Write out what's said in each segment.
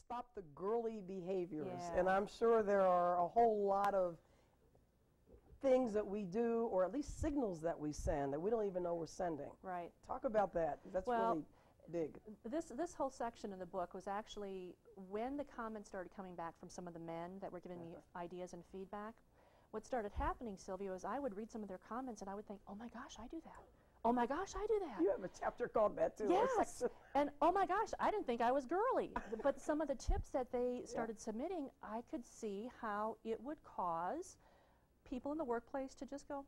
stop the girly behaviors. Yeah. And I'm sure there are a whole lot of things that we do, or at least signals that we send that we don't even know we're sending. Right. Talk about that. That's really big. This whole section in the book was actually when the comments started coming back from some of the men that were giving me ideas and feedback. What started happening, Sylvia, is I would read some of their comments and I would think, oh my gosh, I do that. Oh my gosh, I do that. You have a chapter called that too. Yes, and oh my gosh, I didn't think I was girly. But some of the tips that they started submitting, I could see how it would cause people in the workplace to just go,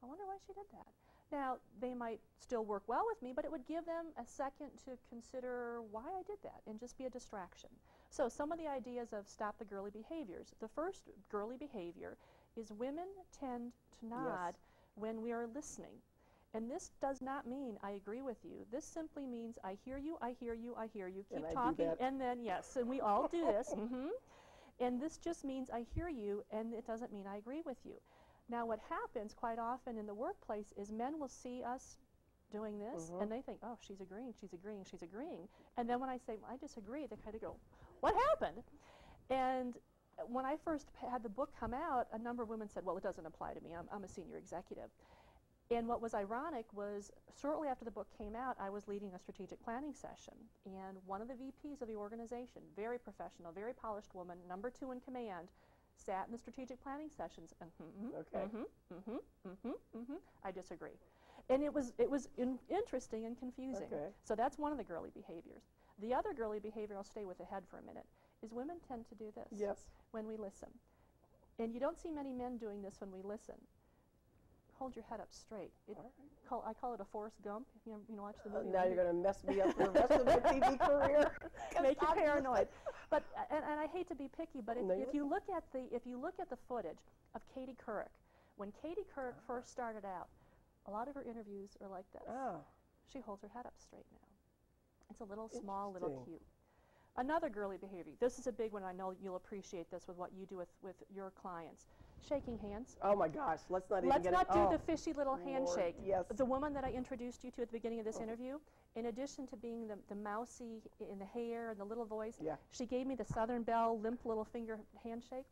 I wonder why she did that. Now, they might still work well with me, but it would give them a second to consider why I did that and just be a distraction. So some of the ideas of stop the girly behaviors. The first girly behavior is women tend to nod when we are listening. And this does not mean I agree with you. This simply means I hear you, I hear you, I hear you. Keep talking, and then yes, and we all do this. And this just means I hear you, and it doesn't mean I agree with you. Now, what happens quite often in the workplace is men will see us doing this, and they think, oh, she's agreeing, she's agreeing, she's agreeing. And then when I say, well, I disagree, they kind of go, what happened? And when I first had the book come out, a number of women said, well, it doesn't apply to me. I'm a senior executive. And what was ironic was shortly after the book came out, I was leading a strategic planning session. And one of the VPs of the organization, very professional, very polished woman, number 2 in command, sat in the strategic planning sessions and I disagree. And it was interesting and confusing. So that's one of the girly behaviors. The other girly behavior, I'll stay with the head for a minute, is women tend to do this when we listen. And you don't see many men doing this when we listen. Hold your head up straight. I call it a Forrest Gump. You know, watch the movie. Now you're going to mess me up for the rest of my TV career. Make you paranoid. But and I hate to be picky, but if you look at the footage of Katie Couric, when Katie Couric first started out, a lot of her interviews are like this. She holds her head up straight now. It's a little small, little cute. Another girly behavior. This is a big one. I know you'll appreciate this with what you do with your clients. Shaking hands. Oh my gosh, let's not even get Let's not do the fishy little handshake. Yes. The woman that I introduced you to at the beginning of this interview, in addition to being the mousy in the hair and the little voice, she gave me the Southern Belle limp little finger handshake.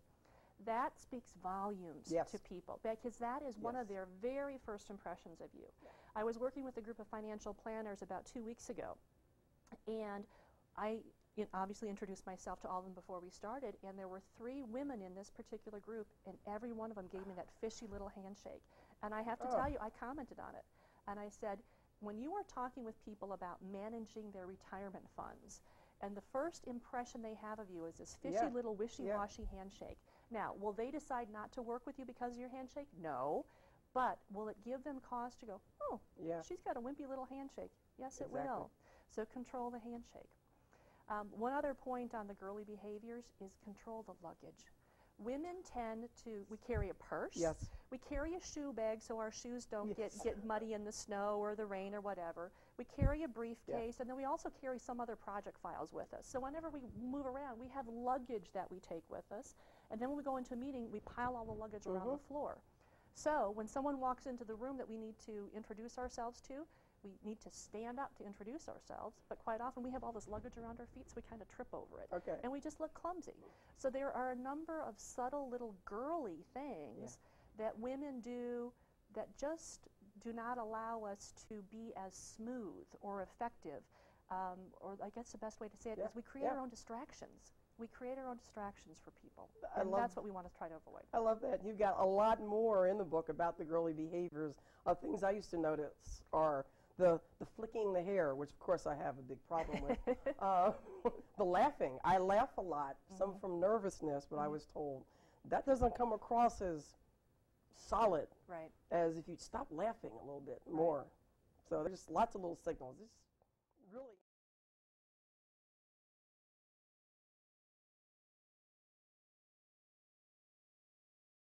That speaks volumes to people because that is one of their very first impressions of you. I was working with a group of financial planners about 2 weeks ago, and I obviously introduced myself to all of them before we started, and there were 3 women in this particular group, and every one of them gave me that fishy little handshake. And I have to tell you, I commented on it. And I said, when you are talking with people about managing their retirement funds, and the first impression they have of you is this fishy little wishy-washy handshake. Now, will they decide not to work with you because of your handshake? No. But will it give them cause to go, oh, she's got a wimpy little handshake? Yes, it will. So control the handshake. One other point on the girly behaviors is control the luggage. Women tend to, we carry a purse. We carry a shoe bag so our shoes don't get muddy in the snow or the rain or whatever. We carry a briefcase, and then we also carry some other project files with us. So whenever we move around, we have luggage that we take with us. And then when we go into a meeting, we pile all the luggage around the floor. So when someone walks into the room that we need to introduce ourselves to, we need to stand up to introduce ourselves, but quite often we have all this luggage around our feet, so we kind of trip over it. And we just look clumsy. So there are a number of subtle little girly things that women do that just do not allow us to be as smooth or effective. Or I guess the best way to say it is we create our own distractions. We create our own distractions for people, and that's what we want to try to avoid. I love that. You've got a lot more in the book about the girly behaviors. Things I used to notice are the flicking the hair, which of course I have a big problem with. The laughing. I laugh a lot, some from nervousness, but I was told that doesn't come across as solid as if you stop laughing a little bit more. So there's lots of little signals. It's really